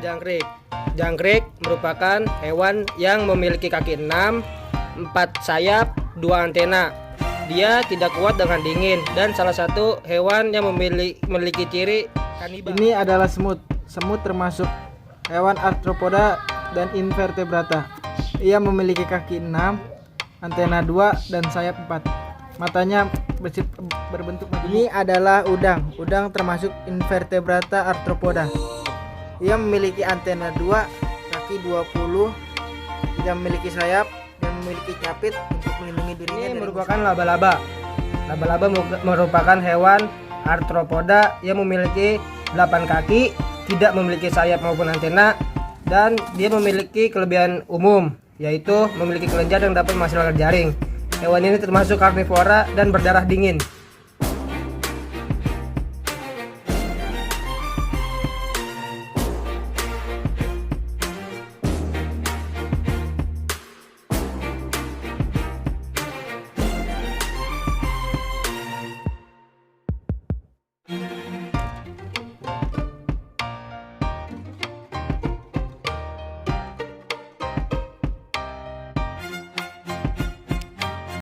jangkrik. Jangkrik merupakan hewan yang memiliki kaki 6, 4 sayap, 2 antena. Dia tidak kuat dengan dingin dan salah satu hewan yang memiliki ciri kanibal. Ini adalah semut. Semut termasuk hewan arthropoda dan invertebrata. Ia memiliki kaki 6, antena 2 dan sayap 4. Matanya berbentuk majemuk. Ini adalah udang. Udang termasuk invertebrata arthropoda. Ia memiliki antena 2, kaki 20, tidak memiliki sayap dan memiliki capit untuk melindungi dirinya. Ini merupakan laba-laba. Laba-laba merupakan hewan arthropoda yang memiliki 8 kaki, tidak memiliki sayap maupun antena, dan dia memiliki kelebihan umum, yaitu memiliki kelenjar yang dapat menghasilkan jaring. Hewan ini termasuk karnivora dan berdarah dingin.